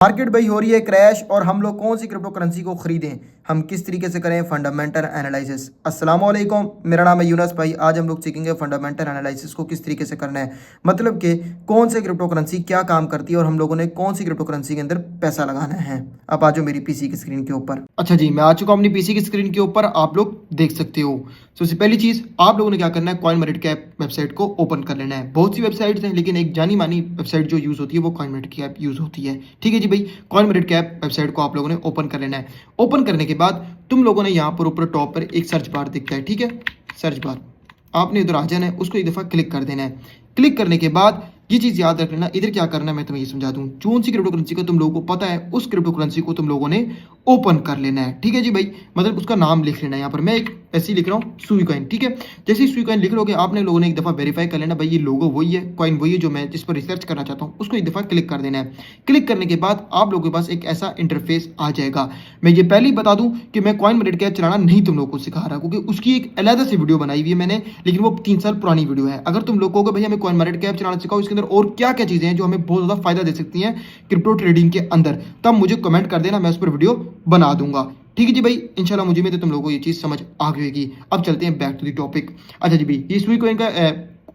Market भाई हो रही है क्रैश और हम लोग कौन सी क्रिप्टो करेंसी को खरीदें, हम किस तरीके से करें फंडामेंटल एनालिसिस। अस्सलाम वालेकुम, मेरा नाम है यूनस भाई। आज हम लोग सीखेंगे फंडामेंटल एनालिसिस को किस तरीके से करना है, मतलब कि कौन से क्रिप्टो करेंसी क्या काम करती है और हम लोगों ने कौन सी क्रिप्टो करेंसी के अंदर पैसा लगाना है। अब आ जाओ मेरी पीसी की स्क्रीन के ऊपर। अच्छा जी, मैं आ चुका हूँ अपनी पीसी की स्क्रीन के ऊपर, आप लोग देख सकते हो। सबसे पहली चीज आप लोगों ने क्या करना है, कॉइन मार्केट कैप वेबसाइट को ओपन कर लेना है। बहुत सी वेबसाइट्स हैं लेकिन एक जानी मानी वेबसाइट जो यूज होती है वो कॉइन मार्केट कैप यूज होती है। ठीक है जी भाई, कॉइन मार्केट कैप वेबसाइट को आप लोगों ने ओपन कर लेना है। ओपन करने के बाद तुम लोगों ने यहाँ पर ऊपर टॉप पर एक सर्च बार दिखता है, ठीक है, सर्च बार आपने इधर आ जाना है, उसको एक दफा क्लिक कर देना है। क्लिक करने के बाद ये चीज याद रख लेना, इधर क्या करना है मैं तुम्हें ये समझा दूं। कौन सी क्रिप्टो करेंसी का तुम लोगों को पता है उस क्रिप्टो करेंसी को तुम लोगों ने ओपन कर लेना है। ठीक है जी भाई, मतलब उसका नाम लिख लेना है। यहाँ पर मैं एक ऐसे ही लिख रहा हूँ सुई कॉइन, ठीक है। जैसे ही सुई कॉइन लिख लोगे आपने लोगों ने एक दफा वेरीफाई कर लेना भाई ये लोगो वही है, कॉइन वही है जो मैं जिस पर रिसर्च करना चाहता हूँ, उसको एक दफा क्लिक कर देना है। क्लिक करने के बाद आप लोगों के पास एक ऐसा इंटरफेस आ जाएगा। मैं ये पहले ही बता दूं कि मैं कॉइन मार्केट कैप चलाना नहीं तुम लोगों को सिखा रहा, क्योंकि उसकी एक अलग से वीडियो बनाई हुई है मैंने, लेकिन वो 3 साल पुरानी वीडियो है। अगर तुम लोग कहोगे भाई हमें कॉइन मार्केट कैप चलाना सिखाओ, इसके अंदर और क्या क्या चीजें हैं जो हमें बहुत ज्यादा फायदा दे सकती हैं क्रिप्टो ट्रेडिंग के अंदर, तब मुझे कमेंट कर देना, मैं उस पर वीडियो बना दूंगा। ठीक है जी भाई, इंशाल्लाह मुझे में तो तुम लोगों को ये चीज समझ आ गई होगी। अब चलते हैं बैक टू द टॉपिक। अच्छा जी भाई, ये सुई कॉइन का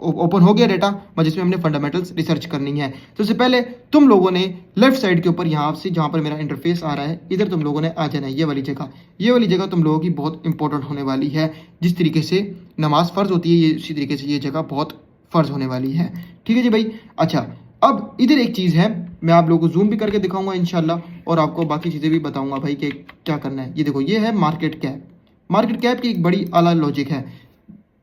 ओपन हो गया डेटा, जिसमें हमने फंडामेंटल्स रिसर्च करनी है। सबसे पहले तुम लोगों ने लेफ्ट साइड के ऊपर यहाँ से जहाँ पर मेरा इंटरफेस आ रहा है, इधर तुम लोगों ने आ जाना है। ये वाली जगह, ये वाली जगह तुम लोगों की बहुत इंपॉर्टेंट होने वाली है। जिस तरीके से नमाज फर्ज होती है, ये उसी तरीके से ये जगह बहुत फर्ज होने वाली है। ठीक है जी भाई। अच्छा, अब इधर एक चीज़ है, मैं आप लोगों को जूम भी करके दिखाऊंगा इंशाल्लाह, और आपको बाकी चीज़ें भी बताऊंगा भाई कि क्या करना है। ये देखो, ये है मार्केट कैप। मार्केट कैप की एक बड़ी आला लॉजिक है।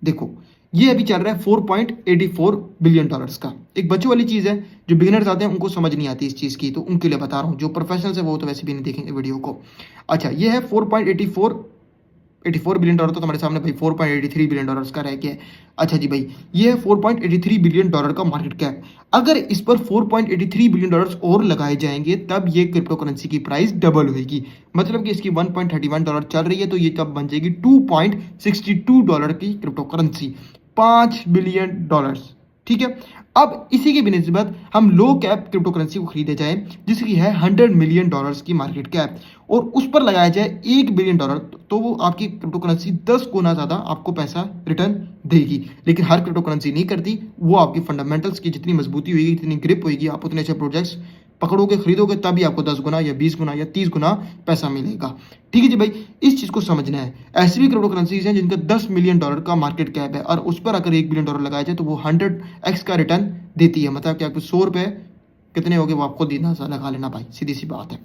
देखो, ये अभी चल रहा है 4.84 बिलियन डॉलर्स का। एक बच्चों वाली चीज़ है, जो बिगिनर्स आते हैं उनको समझ नहीं आती इस चीज़ की, तो उनके लिए बता रहा हूँ। जो प्रोफेशनल्स है वो तो वैसे भी नहीं देखेंगे वीडियो को। अच्छा, ये है 4.84 बिलियन डॉलर, तो तुम्हारे सामने भाई 4.83 बिलियन डॉलर्स का रह गया है। अच्छा जी भाई, ये है 4.83 बिलियन डॉलर का मार्केट कैप। अगर इस पर 4.83 बिलियन डॉलर्स और लगाए जाएंगे तब ये क्रिप्टो करेंसी की प्राइस डबल होगी। मतलब कि इसकी 1.31 डॉलर चल रही है, तो ये तब बन जाएगी 2.62 डॉलर की क्रिप्टो करेंसी, 5 बिलियन डॉलर्स। ठीक है। अब इसी की बिनिस्बत हम लो कैप क्रिप्टो करेंसी को खरीदे जाए जिसकी है 100 मिलियन डॉलर्स की मार्केट कैप, और उस पर लगाया जाए 1 बिलियन डॉलर, तो वो आपकी क्रिप्टो करेंसी 10 गुना ज़्यादा आपको पैसा रिटर्न देगी। लेकिन हर क्रिप्टो करेंसी नहीं करती, वो आपकी फंडामेंटल्स की जितनी मजबूती होगी, जितनी ग्रिप होगी, आप उतने अच्छे प्रोजेक्ट्स पकड़ोगे, खरीदोगे, तभी आपको 10 गुना या 20 गुना या 30 गुना पैसा मिलेगा। ठीक है जी भाई, इस चीज़ को समझना है। ऐसी भी क्रिप्टो करेंसीज हैं जिनका 10 मिलियन डॉलर का मार्केट कैप है, और उस पर अगर 1 बिलियन डॉलर लगाया जाए तो वो 100x का रिटर्न देती है। मतलब कि आपको 100 रुपये कितने हो गए वो आपको देना लगा लेना भाई, सीधी सी बात है।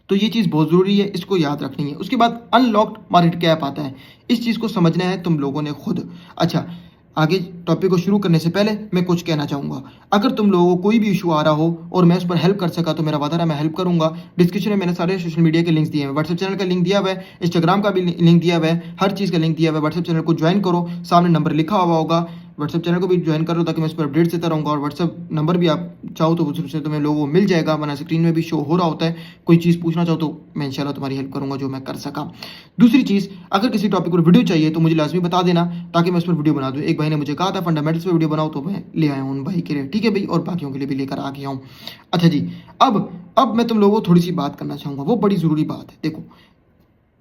तो ये चीज़ बहुत ज़रूरी है, इसको याद रखनी है। उसके बाद अनलॉक्ड मार्केट कैप आता है, इस चीज़ को समझना है तुम लोगों ने खुद। अच्छा, आगे टॉपिक को शुरू करने से पहले मैं कुछ कहना चाहूँगा। अगर तुम लोगों को कोई भी इशू आ रहा हो और मैं उस पर हेल्प कर सका तो मेरा वादा है मैं हेल्प करूँगा। डिस्क्रिप्शन में मैंने सारे सोशल मीडिया के लिंक्स दिए हैं, व्हाट्सएप चैनल का लिंक दिया हुआ है, इंस्टाग्राम का भी लिंक दिया हुआ है, हर चीज़ का लिंक दिया हुआ है। व्हाट्सएप चैनल को ज्वाइन करो, सामने नंबर लिखा हुआ होगा, व्हाट्सएप चैनल को भी ज्वाइन करो ताकि मैं इस पर अपडेट्स देता रहूँगा। और व्हाट्सएप नंबर भी आप चाहो तो उससे तुम्हें लोगों को मिल जाएगा, वरना स्क्रीन में भी शो हो रहा होता है। कोई चीज़ पूछना चाहो तो मैं इंशाल्लाह तुम्हारी हेल्प करूँगा जो मैं कर सका। दूसरी चीज़, अगर किसी टॉपिक पर वीडियो चाहिए तो मुझे लाजमी बता देना ताकि मैं उस पर वीडियो बना दूँ। एक भाई ने मुझे कहा था फंडामेंटल्स पर वीडियो बनाओ, तो मैं ले आया हूँ उन भाई के लिए। ठीक है भाई, और बाकियों के लिए भी लेकर आ गया हूँ। अच्छा जी, अब मैं तुम लोगों को थोड़ी सी बात करना चाहूँगा, वो बड़ी ज़रूरी बात है। देखो,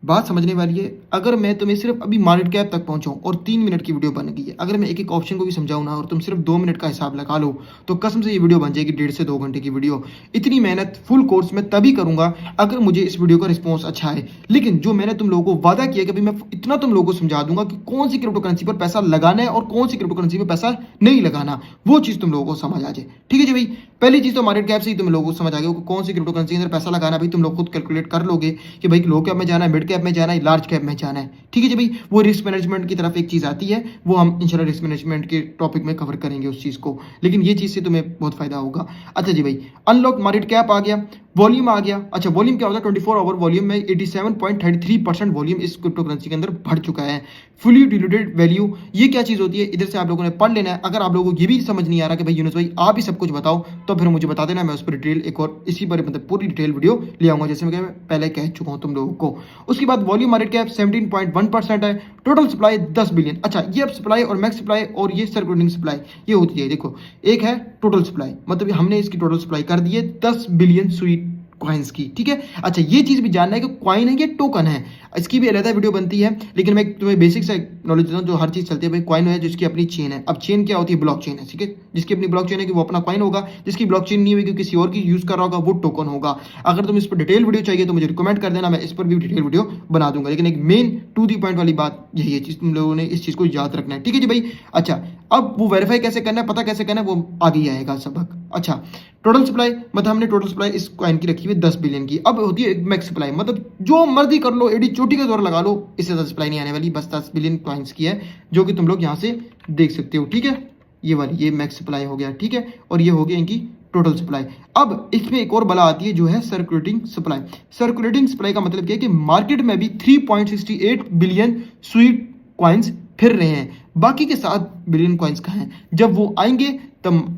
बात समझने वाली है। अगर मैं तुम्हें सिर्फ अभी मार्केट कैप तक पहुंचाऊं और 3 मिनट की वीडियो बन गई है, अगर मैं एक एक ऑप्शन को भी समझाऊं ना और तुम सिर्फ 2 मिनट का हिसाब लगा लो, तो कसम से ये वीडियो बन जाएगी 1.5 से 2 घंटे की वीडियो। इतनी मेहनत फुल कोर्स में तभी करूंगा अगर मुझे इस वीडियो का रिस्पॉन्स अच्छा है। लेकिन जो मैंने तुम लोगों को वादा किया कि अभी मैं इतना तुम लोगों को समझा दूंगा कि कौन सी क्रिप्टो करेंसी पर पैसा लगाना है और कौन सी क्रिप्टो करेंसी पर पैसा नहीं लगाना, वो चीज़ तुम लोगों को समझ आ जाए। ठीक है जी भाई, पहली चीज़ तो मार्केट कैप से ही तुम लोगों को समझ आ गया कौन सी क्रिप्टो करेंसी के अंदर पैसा लगाना। भाई तुम लोग खुद कैलकुलेट कर लोगे कि भाई लो कैप में जाना है, मिड कैप में जाना है, लार्ज कैप में जाना है। ठीक है जी भाई, वो रिस्क मैनेजमेंट की तरफ एक चीज़ आती है, वो हम इंशाल्लाह रिस्क मैनेजमेंट के टॉपिक में कवर करेंगे उस चीज़ को, लेकिन ये चीज़ से तुम्हें बहुत फायदा होगा। अच्छा जी भाई, अनलॉक मार्केट कैप आ गया, वॉल्यूम आ गया। अच्छा, वॉल्यूम क्या होता है? 24 आवर वॉल्यूम में 87.33% वॉल्यूम इस क्रिप्टो करेंसी के अंदर बढ़ चुका है। फुली डिल्यूटेड वैल्यू, ये क्या चीज़ होती है? इधर से आप लोगों ने पढ़ लेना है। अगर आप लोगों को ये भी समझ नहीं आ रहा कि भाई यूनुस भाई आप ही सब कुछ बताओ, तो फिर मुझे बता देना, मैं उस पर डिटेल एक और इसी पर मतलब पूरी डिटेल वीडियो ले आऊँगा, जैसे मैं पहले कह चुका हूँ तुम लोगों को। उसके बाद वॉल्यूम मार्केट कैप 17.1% है, टोटल सप्लाई 10 बिलियन। अच्छा, ये अब सप्लाई और मैक्स सप्लाई और ये सर्कुलेटिंग सप्लाई ये होती है। देखो, एक है टोटल सप्लाई, मतलब हमने इसकी टोटल सप्लाई कर दी है 10 बिलियन स्वीट कॉइन्स की, ठीक है। अच्छा, ये चीज़ भी जानना है कि कॉइन है या टोकन है, इसकी भी अलग वीडियो बनती है, लेकिन मैं तुम्हें बेसिक से नॉलेज देता हूँ जो हर चीज़ चलती है। भाई कॉइन है जिसकी अपनी चेन है। अब चेन क्या होती है? ब्लॉक चेन है, ठीक है। जिसकी अपनी ब्लॉक चेन है कि वो अपना कॉइन होगा, जिसकी ब्लॉक चेन नहीं होगी किसी और की यूज़ कर रहा होगा वो टोकन होगा। अगर तुम इस पर डिटेल वीडियो चाहिए तो मुझे रिकमेंड कर देना, मैं इस पर भी डिटेल वीडियो बना दूंगा। लेकिन एक मेन टू दी पॉइंट वाली बात यही है, चीज़ तुम लोगों ने इस चीज़ को याद रखना है, ठीक है जी भाई। अच्छा, अब वो वेरीफाई कैसे करना है, पता कैसे करना है, वो आगे ही आएगा सबक। अच्छा, टोटल सप्लाई मतलब हमने टोटल सप्लाई इस कॉइन की रखी हुई 10 बिलियन की। अब होती है मैक्स सप्लाई, मतलब जो मर्जी कर लो, एडी चोटी का दौर लगा लो, इससे ज़्यादा सप्लाई नहीं आने वाली। बस 10 बिलियन कॉइन्स की है, जो कि तुम लोग यहाँ से देख सकते हो, ठीक है। ये वाली ये मैक्स सप्लाई हो गया, ठीक है। और ये हो गया इनकी टोटल सप्लाई। अब इसमें एक और बला आती है जो है सर्कुलेटिंग सप्लाई। सर्कुलेटिंग सप्लाई का मतलब क्या है कि मार्केट में भी 3.68 बिलियन स्वीट कॉइन्स फिर रहे हैं, बाकी के 7 बिलियन कॉइन्स कहाँ हैं? जब वो आएंगे तब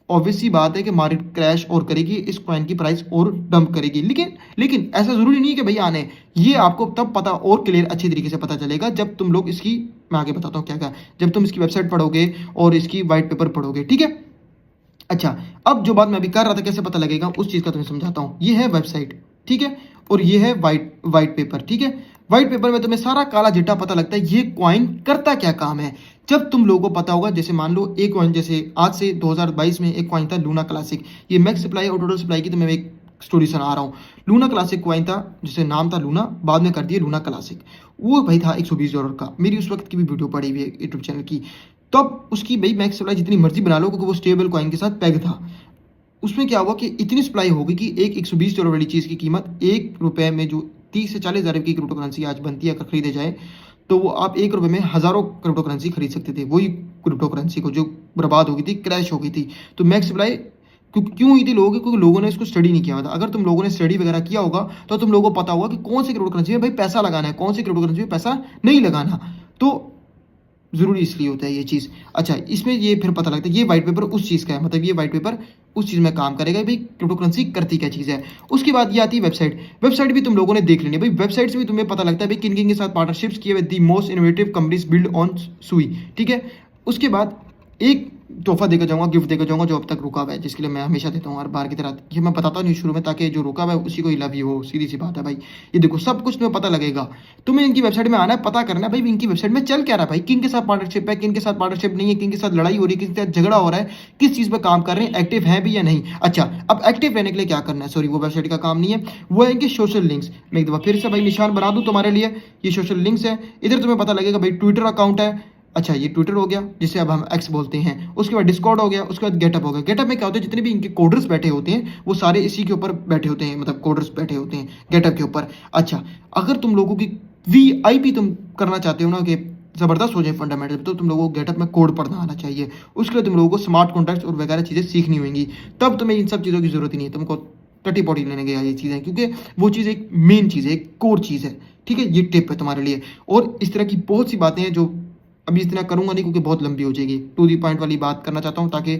ऑब्वियस सी बात है कि मार्केट क्रैश और करेगी, इस कॉइन की प्राइस और डंप करेगी। लेकिन ऐसा जरूरी नहीं है कि भैया आने, ये आपको तब पता और क्लियर अच्छी तरीके से पता चलेगा जब तुम लोग इसकी, मैं आगे बताता हूँ क्या क्या, जब तुम इसकी वेबसाइट पढ़ोगे और इसकी व्हाइट पेपर पढ़ोगे, ठीक है। अच्छा, अब जो बात मैं अभी कर रहा था कैसे पता लगेगा उस चीज़ का तुम्हें समझाता हूँ। ये है वेबसाइट, ठीक है, और ये है व्हाइट पेपर, ठीक है। व्हाइट पेपर में तुम्हें सारा काला चिट्ठा पता लगता है ये कॉइन करता क्या काम है। जब तुम लोगों को पता होगा, जैसे मान लो एक कॉइन, जैसे आज से 2022 में एक कॉइन था लूना क्लासिक, ये मैक्स सप्लाई और टोटल सप्लाई की तो मैं एक स्टोरी सुना रहा हूँ। लूना क्लासिक कॉइन था जिसे नाम था लूना, बाद में कर दिया लूना क्लासिक। वो भाई था $120 का, मेरी उस वक्त की भी वीडियो पड़ी हुई है यूट्यूब चैनल की। तब उसकी भाई मैक्स सप्लाई जितनी मर्जी बना लो, क्योंकि वो स्टेबल कॉइन के साथ पैग था। उसमें क्या हुआ कि इतनी सप्लाई हो गई कि एक $120 वाली चीज़ की कीमत ₹1 में, जो 30 से 40 हज़ार की क्रिप्टो करेंसी आज बनती है, अगर खरीदे जाए तो वो आप ₹1 में हज़ारों क्रिप्टो करेंसी खरीद सकते थे। वही क्रिप्टो करेंसी को जो बर्बाद हो गई थी, क्रैश हो गई थी। तो मैक्स सप्लाई क्यों हुई थी लोगों की? क्योंकि लोगों ने इसको स्टडी नहीं किया था। अगर तुम लोगों ने स्टडी वगैरह किया होगा तो तुम लोगों को पता होगा कि कौन सी क्रिप्टो करेंसी में भाई पैसा लगाना है, कौन सी क्रिप्टो करेंसी में पैसा नहीं लगाना। तो ज़रूरी इसलिए होता है ये चीज़। अच्छा, इसमें ये फिर पता लगता है ये व्हाइट पेपर उस चीज़ का है, मतलब ये व्हाइट पेपर उस चीज़ में काम करेगा भाई क्रिप्टो करेंसी करती क्या चीज़ है। उसके बाद ये आती है वेबसाइट। वेबसाइट भी तुम लोगों ने देख लेनी है भाई। वेबसाइट से भी तुम्हें पता लगता है भाई किन किन के साथ पार्टनरशिप्स किए हुए, the most innovative companies build on सुई, ठीक है। उसके बाद एक तोहफा देकर जाऊंगा, गिफ्ट देकर जाऊंगा जो अब तक रुका हुआ है, जिसके लिए मैं हमेशा देता हूँ हर बार की तरह। ये मैं बताता नहीं शुरू में, ताकि जो रुका हुआ है उसी को ही लव यू हो, सीधी सी बात है भाई। ये देखो सब कुछ तुम्हें पता लगेगा। तुम्हें इनकी वेबसाइट में आना है, पता करना है भाई इनकी वेबसाइट में चल क्या रहा है, भाई किन के साथ पार्टनरशिप है, किन के साथ पार्टनरशिप नहीं है, किन के साथ लड़ाई हो रही है, किन के साथ झगड़ा हो रहा है, किस चीज़ पर काम कर रहे हैं, एक्टिव है भी या नहीं। अच्छा, अब एक्टिव रहने के लिए क्या करना है? सॉरी, वो वेबसाइट का काम नहीं है, वो है इनके सोशल लिंक्स। मैं एक दफ़ा फिर से भाई निशान बना दूँ तुम्हारे लिए, ये सोशल लिंक्स है। इधर तुम्हें पता लगेगा भाई ट्विटर अकाउंट है। अच्छा, ये ट्विटर हो गया जिसे अब हम एक्स बोलते हैं। उसके बाद डिस्कॉर्ड हो गया, उसके बाद गेटअप हो गया। गेटअप में क्या होता है, जितने भी इनके कोडर्स बैठे होते हैं वो सारे इसी के ऊपर बैठे होते हैं, मतलब कोडर्स बैठे होते हैं गेटअप के ऊपर। अच्छा, अगर तुम लोगों की वीआईपी तुम करना चाहते हो ना कि ज़बरदस्त हो जाए फंडामेंटल, तो तुम लोगों को गेटअप में कोड पढ़ना आना चाहिए। उसके लिए तुम लोगों को स्मार्ट कॉन्ट्रैक्ट्स और वगैरह चीज़ें सीखनी होंगी। तब तुम्हें इन सब चीज़ों की ज़रूरत ही नहीं है, तुमको टटी पॉटी लेने गया ये चीज़ें, क्योंकि वो चीज़ एक मेन चीज़ है, एक कोर चीज़ है, ठीक है। ये टिप है तुम्हारे लिए। और इस तरह की बहुत सी बातें हैं जो अभी इतना करूंगा नहीं क्योंकि बहुत लंबी हो जाएगी। टू दी पॉइंट वाली बात करना चाहता हूँ ताकि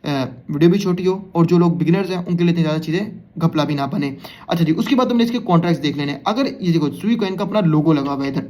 वीडियो भी छोटी हो और जो लोग बिगिनर्स हैं उनके लिए इतनी ज़्यादा चीज़ें घपला भी ना बने। अच्छा जी, उसके बाद तुमने इसके कॉन्ट्रैक्ट्स देख लेने। अगर ये देखो सुई कॉइन का अपना लोगो लगा हुआ है इधर,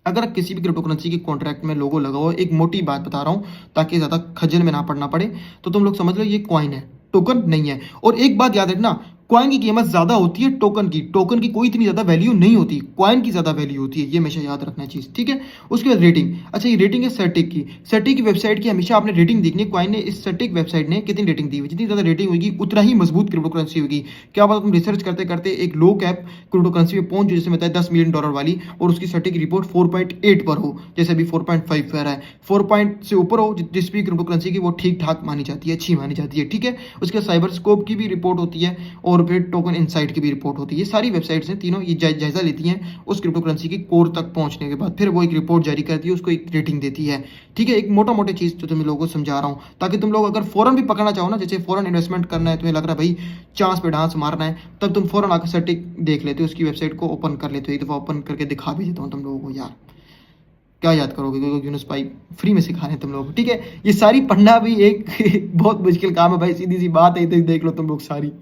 अगर किसी भी क्रिप्टो करेंसी के कॉन्ट्रैक्ट में लोगो लगा हुआ, एक मोटी बात बता रहा हूँ ताकि ज़्यादा खजल में ना पड़ना पड़े, तो तुम लोग समझ लो ये कॉइन है, टोकन नहीं है। और एक बात याद रखना, कॉइन की कीमत ज़्यादा होती है टोकन की। टोकन की कोई इतनी ज़्यादा वैल्यू नहीं होती, कॉइन की ज़्यादा वैल्यू होती है, ये हमेशा याद रखना चीज़, ठीक है। उसके बाद रेटिंग। अच्छा, ये रेटिंग है सर्टिक की। सर्टिक की वेबसाइट की हमेशा आपने रेटिंग देखनी है। कॉइन ने, इस सर्टिक वेबसाइट ने कितनी रेटिंग दी हुई, जितनी ज़्यादा रेटिंग होगी उतना ही मजबूत क्रिप्टो करेंसी होगी। क्या पता तुम रिसर्च करते करते एक लो कैप क्रिप्टो करेंसी में पहुंच, जैसे बताया $10 मिलियन वाली, और उसकी सर्टिक रिपोर्ट 4.8 पर हो, जैसे अभी 4.5 पर है। 4 पॉइंट से ऊपर हो जिस भी क्रिप्टो करेंसी की, वो ठीक ठाक मानी जाती है, अच्छी मानी जाती है, ठीक है। उसके साइबर स्कोप की भी रिपोर्ट होती है और फिर टोकन इनसाइट की भी रिपोर्ट होती है। ये सारी वेबसाइट्स हैं तीनों, ये जायजा लेती हैं उस क्रिप्टो करेंसी की कोर तक पहुंचने के बाद, फिर वो एक रिपोर्ट जारी करती है, उसको एक रेटिंग देती है, ठीक है। एक मोटा मोटी चीज़ तो तुम लोगों को समझा रहा हूँ ताकि तुम लोग अगर फॉरन भी पकड़ना चाहो ना, जैसे फॉरन इन्वेस्टमेंट करना है, तुम्हें लग रहा है भाई चांस पे डांस मारना है, तब तुम फॉरन आकर सर्टिक देख लेते हो, उसकी वेबसाइट को ओपन कर लेते हो। एक दफ़ा ओपन करके दिखा भी देता हूँ तुम लोगों को, यार क्या याद करोगे, क्योंकि यूनुस भाई फ्री में सिखा रहे हैं तुम लोग को, ठीक है। ये सारी पढ़ना भी एक बहुत मुश्किल काम है भाई, सीधी सी बात है, इधर देख लो तुम लोग सारी,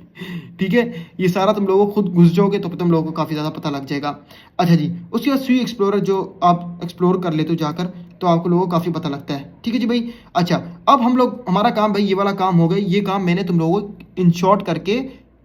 ठीक है। ये सारा तुम लोगों को खुद घुस जाओगे तो तुम लोगों को काफ़ी ज़्यादा पता लग जाएगा। अच्छा जी, उसके बाद सुई एक्सप्लोरर जो आप एक्सप्लोर कर लेते हो जाकर, तो आपको लोगों को काफ़ी पता लगता है, ठीक है जी भाई। अच्छा, अब हम लोग, हमारा काम भाई ये वाला काम हो गया, ये काम मैंने तुम लोगों को इन शॉर्ट करके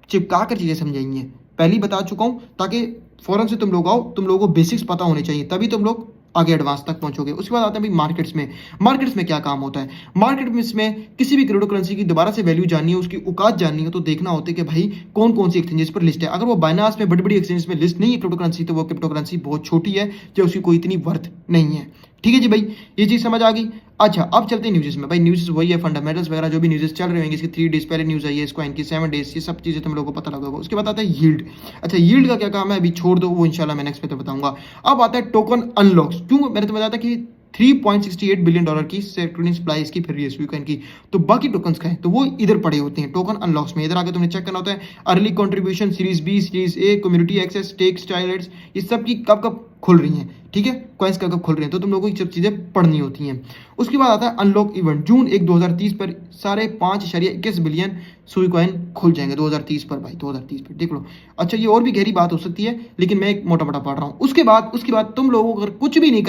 चिपका कर चीज़ें समझाई हैं। पहले ही बता चुका हूँ ताकि फ़ौरन से तुम लोग आओ, तुम लोगों को बेसिक्स पता होने चाहिए, तभी तुम लोग आगे एडवांस तक पहुँचोगे। उसके बाद आते हैं भाई मार्केट्स में। मार्केट्स में क्या काम होता है? मार्केट में इसमें किसी भी क्रिप्टो करेंसी की दोबारा से वैल्यू जाननी है, उसकी औकात जाननी है, तो देखना होता है कि भाई कौन-कौन सी एक्सचेंजेस पर लिस्ट है। अगर वो बाइनेंस में बड़ी-बड़ी एक्सचेंजेस में लिस्ट नहीं है क्रिप्टो करेंसी, तो वो क्रिप्टो करेंसी बहुत छोटी है या उसकी कोई इतनी वर्थ नहीं है। ठीक है जी भाई, ये चीज़ समझ आ गई। अच्छा, अब चलते हैं न्यूज़ेस में। भाई न्यूज़ वही है, फंडामेंटल्स वगैरह जो भी न्यूज़ेस चल रहे होंगे, इसकी 3 डेज़ पहले न्यूज़ आई है, इस कॉइन की 7 डेज़, ये सब चीज़ें तुम लोगों को पता लगा होगा। उसके बाद आता है यील्ड। अच्छा, यील्ड का क्या काम है अभी छोड़ दो, वो इंशाल्लाह मैं नेक्स्ट में तो बताऊंगा। अब आता है टोकन अनलॉक्स। क्यों? मैंने तुम्हें बताया था कि $3.68 बिलियन की सेक्यूरिटी सप्लाई इसकी फिर रही है स्वीकन की, तो बाकी टोकन्स का है तो वो इधर पड़े होते हैं टोकन अनलॉक्स में। इधर आके तुमने चेक करना होता है early contribution, series B, series A, community access, stake stylers, ये सब की कब कब खुल रही हैं। ठीक है, कॉइन्स कब कब खुल रही हैं, तो तुम लोगों को ये सब चीज़ें पढ़नी होती हैं। उसके बाद आता है अनलॉक इवेंट। जून 1 2030 पर साढ़े 5.21 बिलियन सुई कॉइन खुल जाएंगे 2030 पर। भाई 2030 पर देख लो। अच्छा, ये और भी गहरी बात हो सकती है, लेकिन मैं एक मोटा मोटा पढ़ रहा हूँ। उसके बाद तुम लोगों को अगर कुछ भी नहीं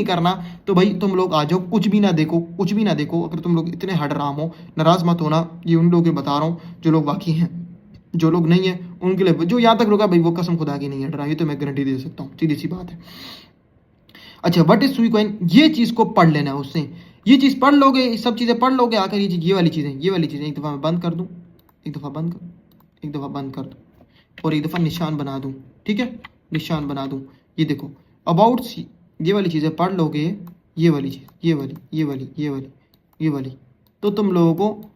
करना तो भाई तुम लोग आ जाओ, कुछ भी ना देखो। अगर तुम लोग इतने हट राम हो, नाराज मत होना, ये उन लोगों के बता रहा हूँ जो लोग बाकी हैं। जो लोग नहीं है उनके लिए, जो यहाँ तक रुका भाई वो कसम खुदा की नहीं हट रहा, ये तो मैं गारंटी दे सकता हूँ, सीधी सी बात है। अच्छा, व्हाट इज सुई कॉइन, ये चीज़ को पढ़ लेना है उससे। ये चीज़ पढ़ लोगे, ये सब चीज़ें पढ़ लोगे, आकर ये वाली चीज़ें एक दफ़ा मैं बंद कर दूँ, एक दफ़ा बंद कर दूँ और एक दफ़ा निशान बना दूँ। ठीक है, निशान बना दूँ। ये देखो अबाउट सी, ये वाली चीज़ें पढ़ लोगे, ये वाली चीज़, ये वाली, तो तुम लोगों को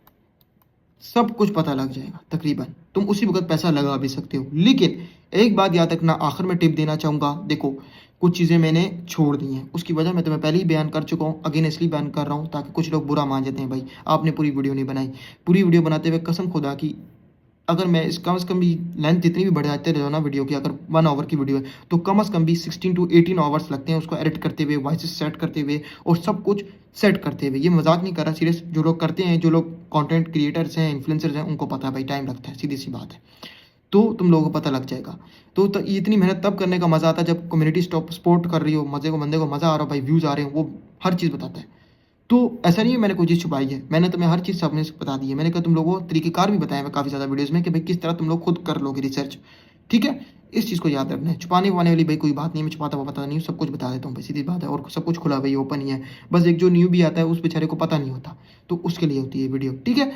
सब कुछ पता लग जाएगा तकरीबन। तुम उसी वक्त पैसा लगा भी सकते हो। लेकिन एक बात याद रखना, आखिर में टिप देना चाहूँगा। देखो, कुछ चीज़ें मैंने छोड़ दी हैं, उसकी वजह मैं तुम्हें पहले ही बयान कर चुका हूँ, अगेन इसलिए बयान कर रहा हूँ ताकि कुछ लोग बुरा मान जाते हैं भाई आपने पूरी वीडियो नहीं बनाई। पूरी वीडियो बनाते हुए कसम खुदा की, अगर मैं इस कम से कम भी लेंथ जितनी भी बढ़ाते रहो ना वीडियो की, अगर 1 आवर की वीडियो है तो कम से कम भी 16 to 18 आवर्स लगते हैं उसको एडिट करते हुए, वॉइसेस सेट करते हुए और सब कुछ सेट करते हुए। ये मजाक नहीं कर रहा, सीरियस। जो लोग करते हैं, जो लोग कंटेंट क्रिएटर्स हैं, इन्फ्लुएंसर्स हैं, उनको पता है भाई टाइम लगता है, सीधी सी बात है। तो तुम लोगों को पता लग जाएगा। तो ये इतनी मेहनत तब करने का मज़ा आता है जब कम्युनिटी स्टॉप सपोर्ट कर रही हो, बंदे को मज़ा आ रहा हो भाई, व्यूज़ आ रहे हैं, वो हर चीज़ बताता है। तो ऐसा नहीं है मैंने कोई चीज़ छुपाई है, मैंने तुम्हें हर चीज़ सबने बता दी है। मैंने कहा तुम लोगों को तरीक़ेकार भी बताया मैं काफ़ी ज़्यादा वीडियोज़ में कि भाई किस तरह तुम लोग खुद कर लोगे रिसर्च। ठीक है, इस चीज़ को याद रखना है। छुपाने वुपाने वाली भाई कोई बात नहीं, मैं छुपाता हुआ पता नहीं हूँ, सब कुछ बता देता हूँ भाई, सीधी बात है। और सब कुछ खुला भाई, ओपन ही है। बस एक जो न्यू भी आता है उस बेचारे को पता नहीं होता, तो उसके लिए होती है वीडियो। ठीक है।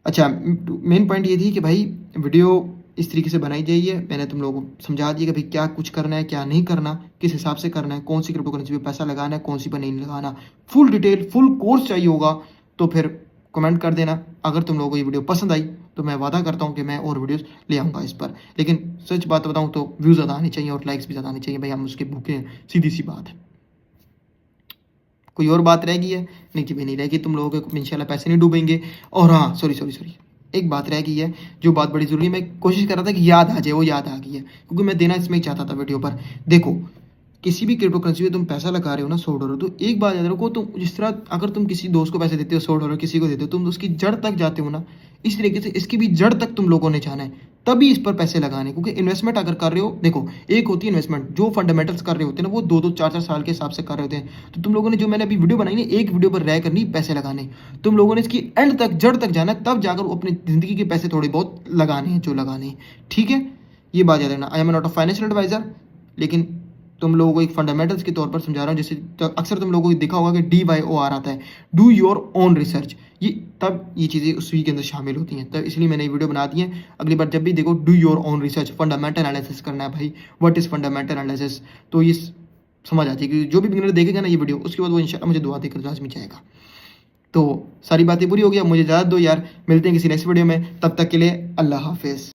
अच्छा, मेन पॉइंट ये थी कि भाई वीडियो इस तरीके से बनाई जाइए। मैंने तुम लोगों को समझा दिया कि भाई क्या कुछ करना है, क्या नहीं करना, किस हिसाब से करना है, कौन सी क्रिप्टो करेंसी पे पैसा लगाना है, कौन सी पर नहीं लगाना। फुल डिटेल, फुल कोर्स चाहिए होगा तो फिर कमेंट कर देना। अगर तुम लोगों को ये वीडियो पसंद आई तो मैं वादा करता हूँ कि मैं और वीडियोस ले आऊँगा इस पर। लेकिन सच बात बताऊँ तो व्यूज़ ज़्यादा आने चाहिए और लाइक्स भी ज़्यादा आने चाहिए भाई, हम उसके भूखे हैं, सीधी सी बात है। कोई और बात रह गई है? नहीं जी भाई, नहीं रहेगी। तुम लोगों के इंशाल्लाह पैसे नहीं डूबेंगे। और हाँ, सॉरी, एक बात रह गई है जो बात बड़ी ज़रूरी है, मैं कोशिश कर रहा था कि याद आ जाए, वो याद आ गई है क्योंकि मैं देना इसमें ही चाहता था वीडियो पर। देखो, किसी भी क्रिप्टो करेंसी में तुम पैसा लगा रहे हो ना $100, तो एक बात याद रखो, तुम जिस तरह अगर तुम किसी दोस्त को पैसे देते हो $100, किसी को देते हो, तुम उसकी जड़ तक जाते हो ना, इस तरीके से इसकी भी जड़ तक तुम लोगों ने जाना है, तभी इस पर पैसे लगाने। क्योंकि इन्वेस्टमेंट अगर कर रहे हो, देखो एक होती है इन्वेस्टमेंट, जो फंडामेंटल्स कर रहे होते हैं ना, वो 2-2 4-4 साल के हिसाब से कर रहे होते हैं। तो तुम लोगों ने जो मैंने अभी वीडियो बनाई ना, एक वीडियो पर रह कर नहीं पैसे लगाने, तुम लोगों ने इसकी एंड तक जड़ तक जाना है, तब जाकर अपनी ज़िंदगी के पैसे थोड़े बहुत लगाने हैं जो लगाने हैं। ठीक है, ये बात याद रखना। I am not a financial advisor, लेकिन तुम लोगों को एक फंडामेंटल्स के तौर पर समझा रहा हूँ। जैसे तो अक्सर तुम लोगों को देखा होगा कि DYOR आता है, डू योर ओन रिसर्च। ये तब ये चीज़ें उसी के अंदर शामिल होती हैं, तब इसलिए मैंने ये वीडियो बना दी है। अगली बार जब भी देखो, do your own research, fundamental analysis करना है भाई। व्हाट इज़ फंडामेंटल एनालिसिस, तो ये समझ आती है कि जो भी बिगिनर देखेगा ना ये वीडियो, उसके बाद वो इंशाल्लाह मुझे दुआ देकर लाज़मी जाएगा। तो सारी बातें पूरी हो गई, अब मुझे इजाज़त दो यार, मिलते हैं किसी नेक्स्ट वीडियो में, तब तक के लिए अल्लाह हाफिज़।